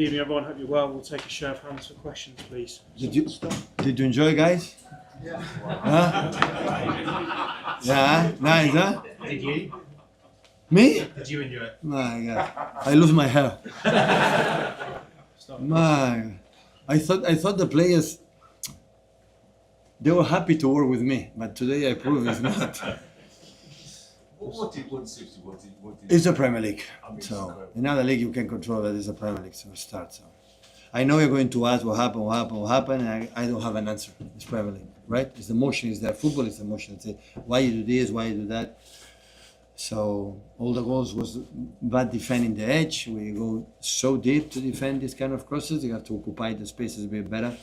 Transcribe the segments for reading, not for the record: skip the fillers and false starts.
evening, everyone. Hope you're well. We'll take a show of hands for questions, please. Did you enjoy, guys? Yeah. Huh? Yeah, nice, huh? Did you? Me? Did you enjoy it? My God, I lose my hair. My, I thought the players, they were happy to work with me, but today I proved it's not. What suits you? It's the Premier League. I mean, So in other league you can control that. It's the Premier League, so it starts. So I know you're going to ask what happened, and I don't have an answer. It's Premier League, right? It's the motion is there. Football is the motion. It's why you do this, why you do that. So all the goals was bad defending the edge. We go so deep to defend this kind of crosses. You have to occupy the spaces a bit better.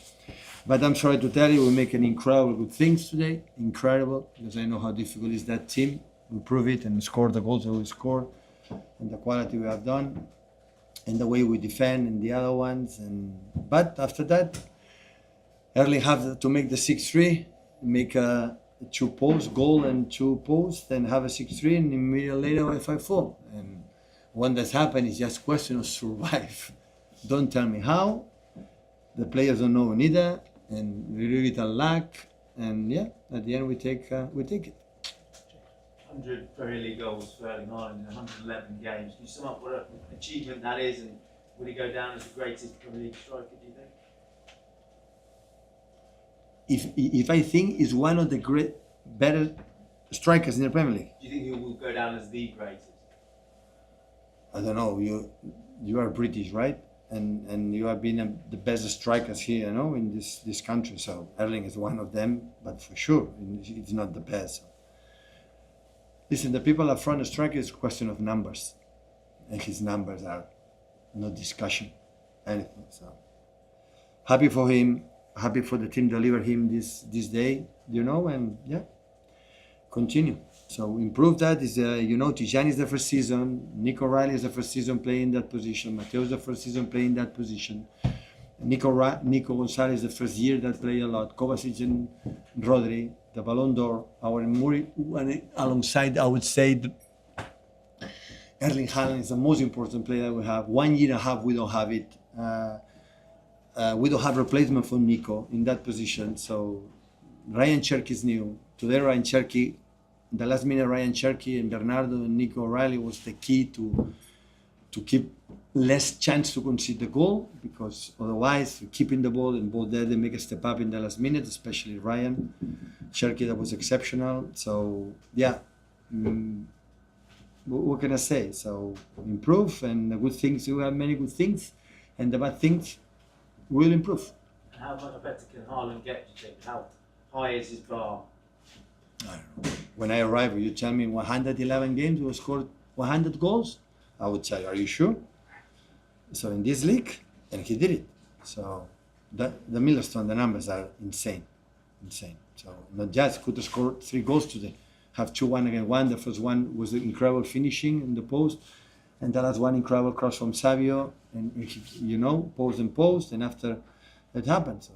But I'm sorry to tell you, we're making incredible good things today. Incredible, because I know how difficult is that team. We prove it and score the goals that we score, and the quality we have done, and the way we defend and the other ones. But after that, Erling have to make the 6-3, make a 2 post goal and 2 posts, and have a 6-3, and immediately later a 5-4. And when that's happened, it's just question of survive. Don't tell me how. The players don't know neither, and we really little luck. And yeah, at the end we take it. 100 Premier League goals for Erling Haaland in 111 games. Can you sum up what an achievement that is, and would he go down as the greatest Premier League striker, do you think? If I think he's one of the better strikers in the Premier League. Do you think he will go down as the greatest? I don't know. You are British, right? And you have been the best strikers here, in this country. So Erling is one of them, but for sure, it's not the best. Listen, the people up front, the striker is a question of numbers, and his numbers are no discussion, anything. So happy for him, happy for the team deliver him this day, and yeah, continue. So improve that. Is Tijani is the first season, Nico Riley is the first season playing that position, Mateo is the first season playing that position, Nico Gonzalez the first year that play a lot, Kovacic and Rodri, the Ballon d'Or, our Muri, alongside, I would say, Erling Haaland is the most important player that we have. 1 year and a half, we don't have it. We don't have replacement for Nico in that position. So Ryan Cherky is new. Today, Ryan Cherky, the last minute, Ryan Cherky and Bernardo and Nico O'Reilly was the key to keep less chance to concede the goal, because otherwise, keeping the ball and both there, they make a step up in the last minute, especially Ryan Cherky, that was exceptional. So yeah, what can I say? So improve, and the good things, we have many good things, and the bad things will improve. And how much better can Haaland get, do you think? How high is his bar? I don't know. When I arrive, you tell me 111 games, we scored 100 goals, I would say, are you sure? So in this league, and he did it. So the milestone, the numbers are insane. So not just could have scored 3 goals today, have 2-1 against 1. The first one was an incredible finishing in the post, and the last one incredible cross from Savio, and he, post, and after it happened. So,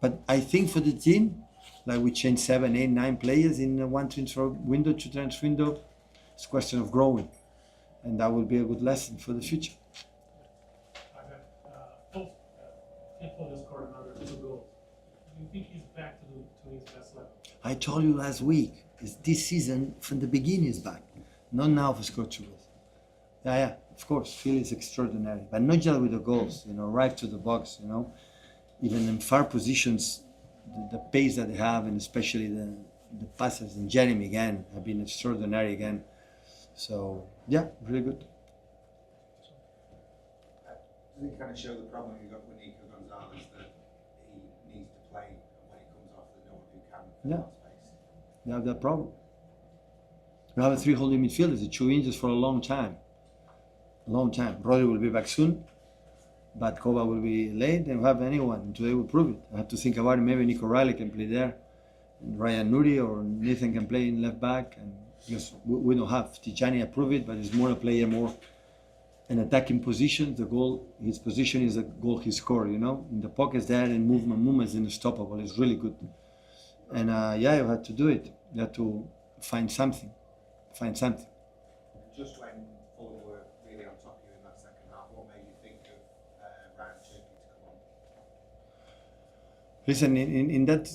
but I think for the team, like we changed 7, 8, 9 players in one transfer window, 2 transfer window, it's a question of growing, and that will be a good lesson for the future. People scored another 2 goals. Do you think he's back to his best level? I told you last week, this season from the beginning is back, not now for scored 2 goals. Yeah, of course, Phil is extraordinary, but not just with the goals, right to the box, even in far positions, the pace that they have, and especially the passes, and Jeremy again have been extraordinary again. So yeah, really good. Does it kind of show the problem you got with Nico Gonzalez, that he needs to play, and when he comes off, there's no one who can fill that space? We have that problem. We have a 3 holding midfielders, the 2 inches for a long time. Rodri will be back soon, but Kova will be late, and we have anyone. Today we prove it. I have to think about it. Maybe Nico Riley can play there, and Ryan Nuri or Nathan can play in left back, and because we don't have Tijani approve it, but it's more a player, more an attacking position. The goal, his position is a goal he scored, in the pockets there, and movement is unstoppable. It's really good. And you had to do it. You had to find something. Just when Fulham were really on top of you in that second half, what made you think of Listen, in that,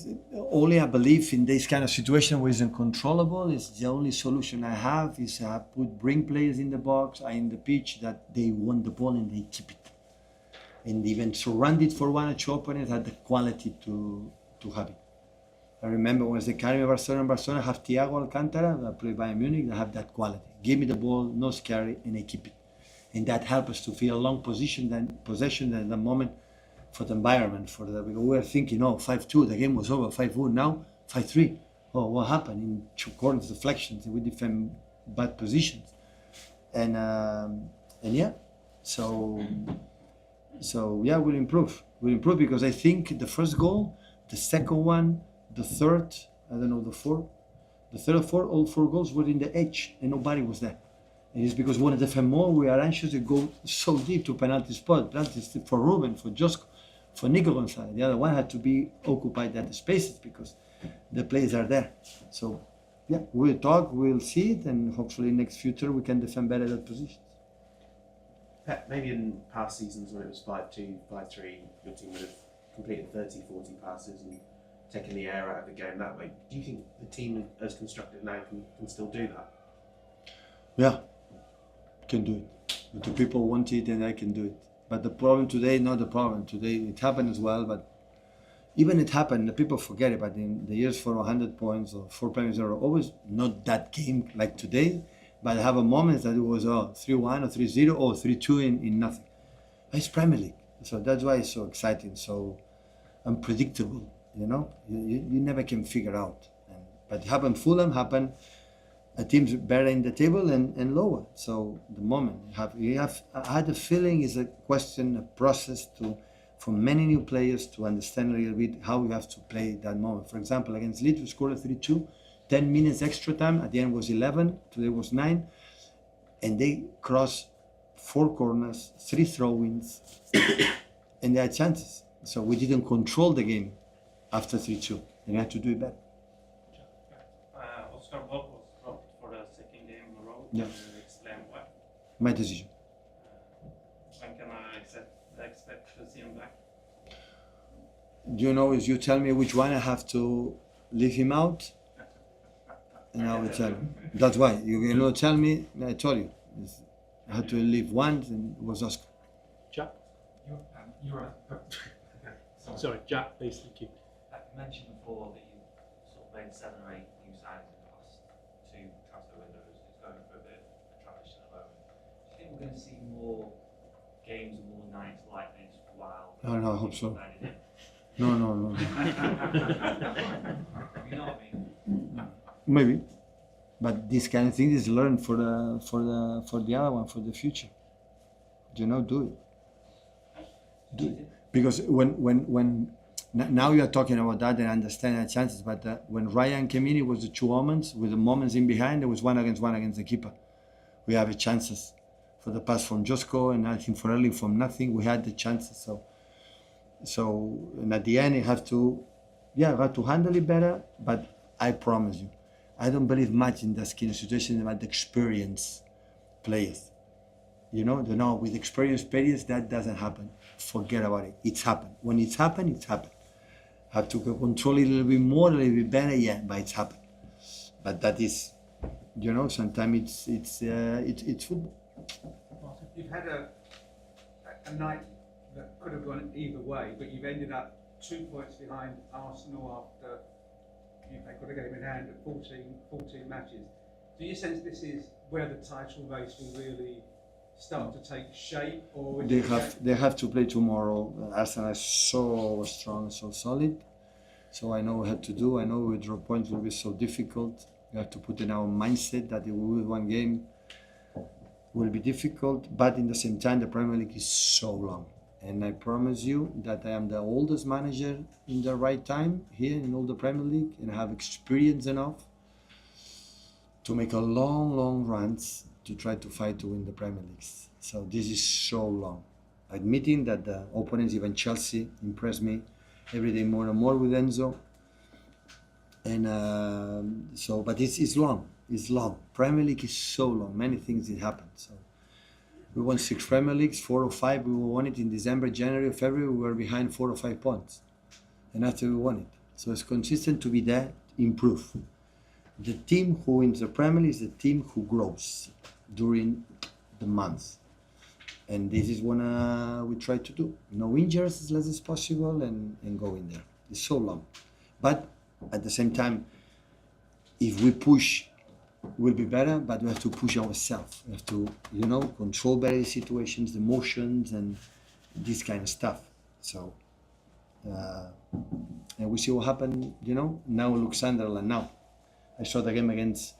only I believe in this kind of situation where it's uncontrollable, is the only solution I have is I bring players in the box, in the pitch, that they want the ball and they keep it. And even surrounded for one or two opponents had the quality to have it. I remember when they carry me Barcelona have Thiago Alcantara, that play Bayern Munich, they have that quality. Give me the ball, no scary, and I keep it. And that helps us to feel a long possession at the moment for the environment. Because we were thinking, 5-2, the game was over, 5-1, now 5-3. Oh, what happened? In two corners deflections, we defend bad positions. And yeah, so yeah, we'll improve. We'll improve because I think the first goal, the second one, the third, I don't know, the fourth, the third, fourth, all 4 goals were in the edge and nobody was there. And it's because we want to defend more, we are anxious to go so deep to penalty spot. Penalties for Ruben, for Josko, for Nico Gonzalez. The other one had to be occupied at the spaces because the players are there. So yeah, we'll talk, we'll see it, and hopefully next future we can defend better that position. Pep, maybe in past seasons when it was 5-2, 5-3, your team would have completed 30, 40 passes and taken the air out of the game that way. Do you think the team as constructed now can still do that? Yeah, can do it. If the people want it, then I can do it. But the problem today, not the problem. Today it happened as well, but even it happened, the people forget it. But in the years for 100 points or 4 Premier League, always not that game like today. But I have a moment that it was 3-1 or 3-0 or 3-2 in nothing. It's Premier League, so that's why it's so exciting, so unpredictable. You never can figure out. But happened Fulham, happened a team's better in the table and lower. So the moment I had a feeling is a question, a process for many new players to understand a little bit how we have to play that moment. For example, against Leeds, we scored a 3-2, 10 minutes extra time. At the end was 11. Today was 9, and they crossed 4 corners, 3 throw-ins, and they had chances. So we didn't control the game after 3-2, and we had to do it better. Oscar Bob was dropped for the second game in a row. Yeah. Can you explain why? My decision. When can I expect to see him back? If you tell me which one I have to leave him out, and I will tell you. That's why. You tell me, I told you. I had to leave one, and it was Oscar. Jack? You're right. Sorry, Jack, please, thank you. You mentioned before that you sort of made 7 or 8 new signings in the last 2 transfer windows. It's going for a bit of a transition at the moment. Do you think we're going to see more games and more nights like this while? No, I hope so. Added in? No. You know what I mean? Maybe, but this kind of thing is learned for the other one, for the future. Do it. Because when now you are talking about that and understanding the chances, but when Ryan came in, it was the 2 moments with the moments in behind. There was 1 against the keeper. We have the chances for the pass from Josko, and I think for Erling from nothing. We had the chances. So and at the end, you have to handle it better. But I promise you, I don't believe much in this kind of situation about the experienced players. With experienced players, that doesn't happen. Forget about it. It's happened. When it's happened, it's happened. Have to control it a little bit more, a little bit better, yeah, but it's happened. But that is, sometimes it's football. You've had a night that could have gone either way, but you've ended up 2 points behind Arsenal after you've got a game in hand at 14 matches. Do you sense this is where the title race will really start to take shape, or They have to play tomorrow. Arsenal is so strong, so solid. So I know what I have to do. I know withdraw points will be so difficult. We have to put in our mindset that if we lose one game will be difficult. But in the same time, the Premier League is so long. And I promise you that I am the oldest manager in the right time here in all the Premier League, and I have experience enough to make a long runs to try to fight to win the Premier League. So this is so long. Admitting that the opponents, even Chelsea, impress me every day more and more with Enzo. And but it's long. It's long. Premier League is so long. Many things did happen. So we won 6 Premier Leagues, 4 or 5. We won it in December, January, February. We were behind 4 or 5 points. and after we won it. So it's consistent to be there, improve. The team who wins the Premier League is the team who grows during the month. And this is what we try to do. No injuries as less as possible and go in there. It's so long. But at the same time, if we push, we'll be better, but we have to push ourselves. We have to, control better the situations, the motions, and this kind of stuff. So, and we see what happened, now look Sunderland now. I saw the game against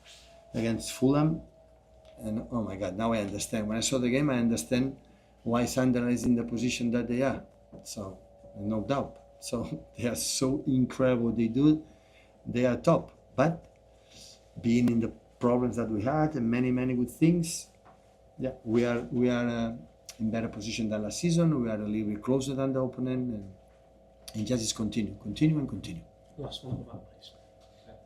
Fulham, and oh my God, now I understand. When I saw the game, I understand why Sunderland is in the position that they are. So, no doubt. So, they are so incredible. They are top. But being in the problems that we had and many, many good things, yeah, we are in better position than last season. We are a little bit closer than the opponent, and just continue. Last one about please.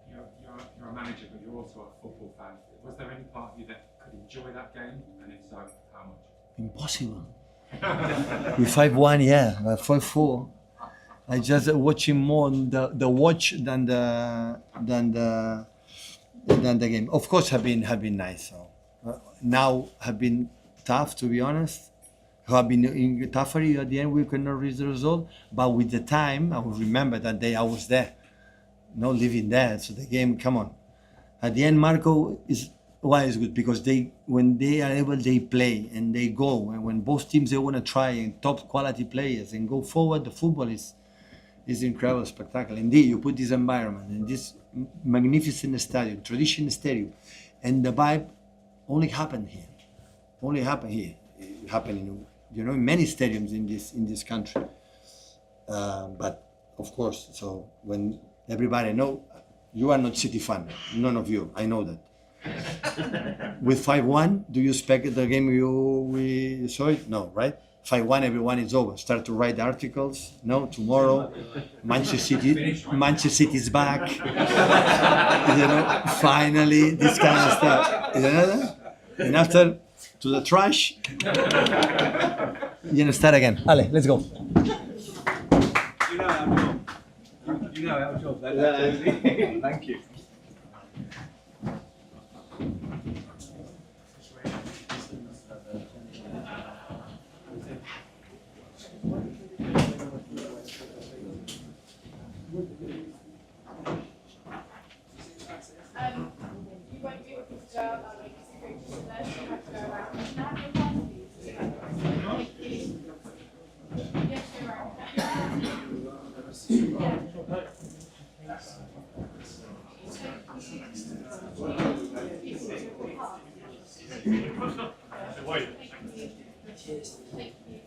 You're a manager, but you're also a football fan. Was there any part of you that could enjoy that game, and if so, how much? Impossible. With 5-1, yeah, but 5-4. I just watching more the watch than the game. Of course, have been nice. So now have been tough, to be honest. Have been tougher at the end. We could not reach the result, but with the time, I will remember that day I was there, not living there. So the game, come on. At the end, Marco is why it's good because when they are able, they play and they go. And when both teams they want to try and top quality players and go forward, the football is incredible, spectacular. Indeed, you put this environment and this magnificent stadium, traditional stadium, and the vibe only happened here. It happened in many stadiums in this country. But of course, so when everybody know, you are not City fan, none of you. I know that. With 5-1, do you expect the game we saw it? No, right? 5-1, everyone is over. Start to write articles. No, tomorrow, Manchester City is back. Finally, this kind of stuff. And after, to the trash. Start again. Ale, let's go. You know our job. Thank you. You won't be able to go out like secret unless you have to go around. Can I have your phone, please? Thank you. Yes, go around. Thank you.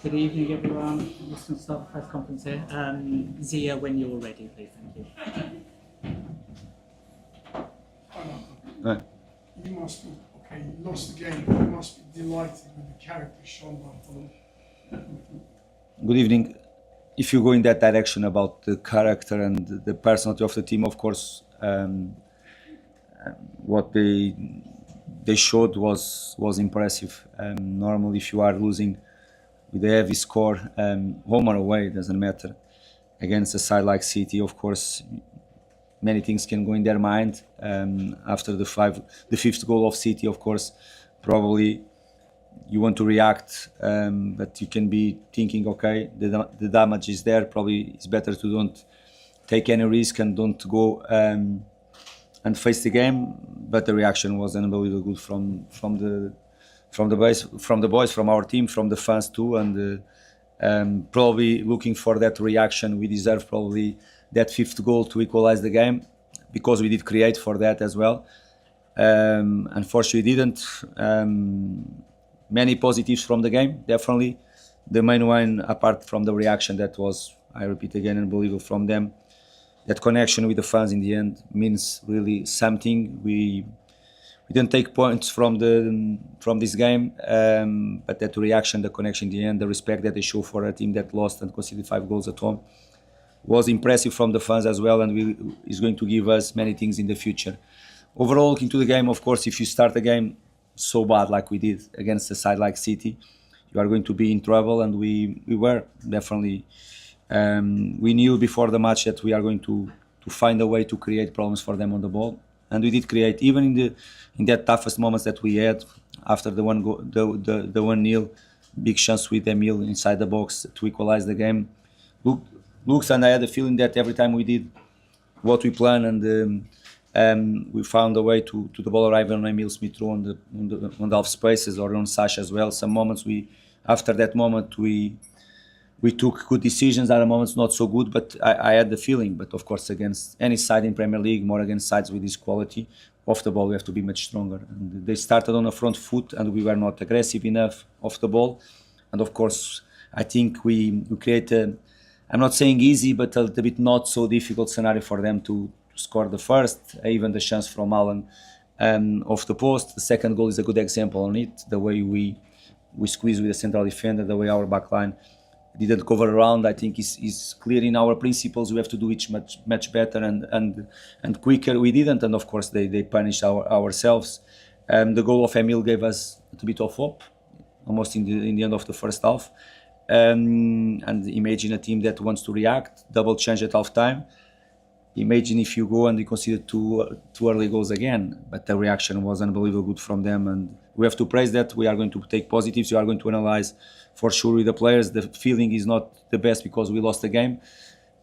Good evening, everyone. I'm just going to start the press conference here. Zia, when you're ready, please. Thank you. You must be, okay, you lost the game, but you must be delighted with the character shown by Fulham. Good evening. If you go in that direction about the character and the personality of the team, of course, what they showed was impressive. Normally, if you are losing with a heavy score, home or away, it doesn't matter. Against a side like City, of course, many things can go in their mind. After the fifth goal of City, of course, probably you want to react, but you can be thinking, okay, the damage is there. Probably it's better to don't take any risk and don't go and face the game. But the reaction was unbelievable good from the boys, from our team, from the fans too, and probably looking for that reaction. We deserve probably that fifth goal to equalize the game because we did create for that as well. Unfortunately, didn't. Many positives from the game, definitely. The main one, apart from the reaction that was, I repeat again, unbelievable from them, that connection with the fans in the end means really something. We didn't take points from this game, but that reaction, the connection in the end, the respect that they show for a team that lost and conceded 5 goals at home was impressive from the fans as well, and is going to give us many things in the future. Overall, looking to the game, of course, if you start a game so bad like we did against a side like City, you are going to be in trouble, and we were definitely. We knew before the match that we are going to find a way to create problems for them on the ball, and we did create even in that toughest moments that we had after the 1-0 big chance with Emil inside the box to equalize the game. Looks, and I had a feeling that every time we did what we planned and we found a way to the ball arriving on Emil Smith-Rowe on the half spaces or on Sasha as well. Some moments after that moment we took good decisions. Other moments not so good, but I had the feeling. But of course, against any side in Premier League, more against sides with this quality, off the ball we have to be much stronger. And they started on a front foot, and we were not aggressive enough off the ball. And of course, I think we create I'm not saying easy, but a little bit not so difficult scenario for them to score the first, even the chance from Allen off the post. The second goal is a good example on it, the way we squeeze with the central defender, the way our back line didn't cover around. I think is clear in our principles. We have to do it much better and quicker. We didn't, and of course they punished ourselves. The goal of Emil gave us a bit of hope, almost in the end of the first half. And imagine a team that wants to react, double change at half time. Imagine if you go and you consider two early goals again, but the reaction was unbelievable good from them, and we have to praise that. We are going to take positives. We are going to analyze for sure with the players. The feeling is not the best because we lost the game,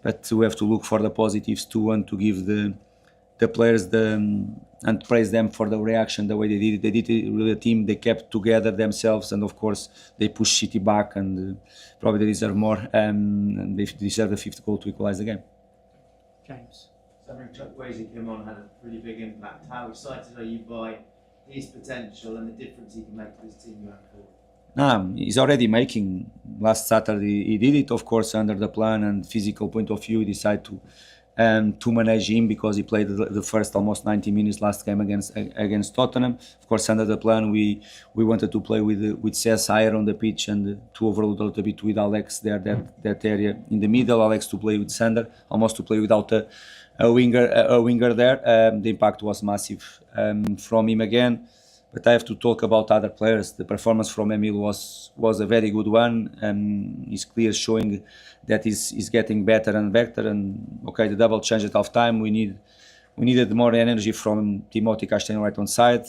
but we have to look for the positives too, and to give the players and praise them for the reaction, the way they did it. They did it really a team. They kept together themselves, and of course they pushed City back, and probably they deserve more, and they deserve the fifth goal to equalise the game. James. Chuck Wazy came on, had a really big impact. How excited are you by his potential and the difference he can make to this team going forward? He's already making. Last Saturday he did it, of course, under the plan and physical point of view. He decided to manage him because he played the first almost 90 minutes last game against Tottenham. Of course, under the plan we wanted to play with Cesc higher on the pitch and to overload a little bit with Alex there, that area in the middle. Alex to play with Sander, almost to play without a winger there. The impact was massive from him again. But I have to talk about other players. The performance from Emil was a very good one, and he's clear showing that he's getting better and better. And okay, the double change at half time, we needed more energy from Timothy Castagne right on side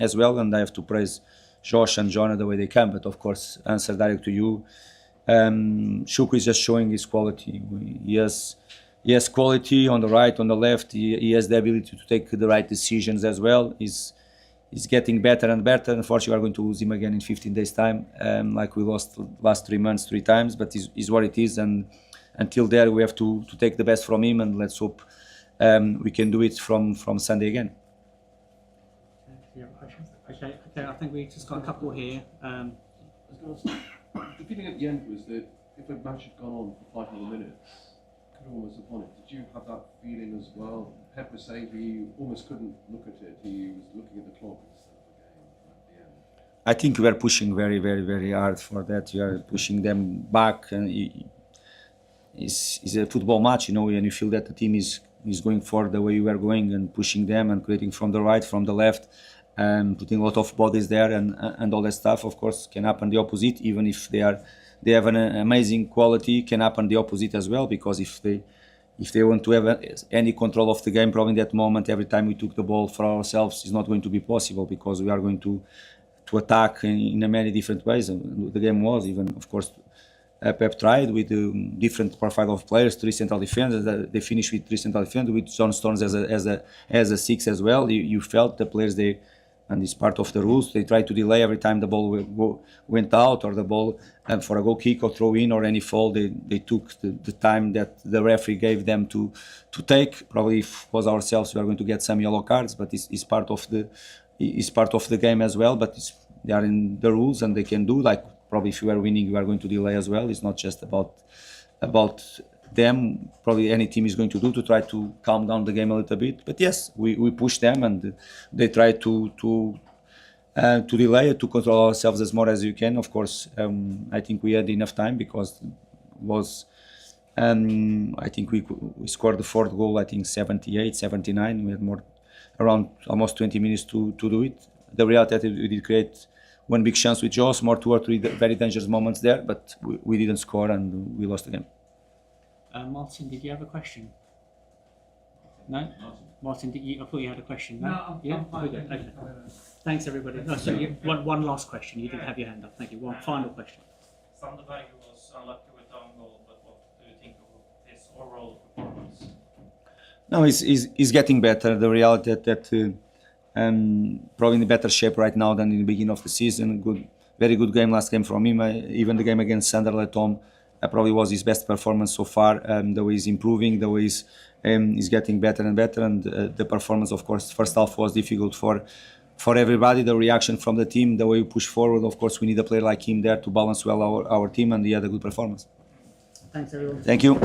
as well. And I have to praise Josh and Jonah the way they come. But of course, answer direct to you. Shukri is just showing his quality. He has quality on the right, on the left. He has the ability to take the right decisions as well. He's getting better and better. Unfortunately, we are going to lose him again in 15 days' time, like we lost the last 3 months 3 times. But is what it is, and until there, we have to take the best from him, and let's hope we can do it from Sunday again. Okay. I think we just got a couple here. The feeling at the end was that if a match had gone on for 5 more minutes, everyone was upon it. Did you have that feeling as well? Pep was saying he almost couldn't look at it. He was looking at the clock instead of the game at the end. I think we are pushing very, very, very hard for that. We are pushing them back, and it's a football match, you know, and you feel that the team is going for the way we are going and pushing them and creating from the right, from the left, and putting a lot of bodies there and all that stuff. Of course, can happen the opposite, even if they have an amazing quality, can happen the opposite as well, because if they want to have any control of the game, probably in that moment, every time we took the ball for ourselves, is not going to be possible, because we are going to attack in many different ways. And the game was even, of course, Pep tried with different profile of players, 3 central defenders. They finished with 3 central defenders, with John Stones as a 6 as well. You felt the players, and it's part of the rules, they try to delay every time the ball went out, or the ball for a goal kick or throw in or any fall. They took the time that the referee gave them to take. Probably if it was ourselves, we are going to get some yellow cards, but it's part of the game as well. But they are in the rules, and they can do, like, probably if you are winning, you are going to delay as well. It's not just about them. Probably any team is going to do to try to calm down the game a little bit. But yes, we push them, and they try to delay it, to control ourselves as more as you can. Of course, I think we had enough time, because I think we scored the 4th goal, I think 78, 79. We had around almost 20 minutes to do it. The reality that we did create one big chance with Joss, 2 or 3 very dangerous moments there, but we didn't score, and we lost the game. Martin, did you have a question? No? Martin, I thought you had a question. No, I'm fine. Okay. Thanks, everybody. No, so one last question. You didn't have your hand up. Thank you. One final question. Sandberg was unlucky with own goal, but what do you think of his overall performance? No, he's getting better. The reality that probably in better shape right now than in the beginning of the season. Very good game last game from him. Even the game against Sunderland at home probably was his best performance so far. The way he's improving, the way he's getting better and better, and the performance, of course, first half was difficult for everybody. The reaction from the team, the way we push forward, of course, we need a player like him there to balance well our team, and he had a good performance. Thanks, everyone. Thank you.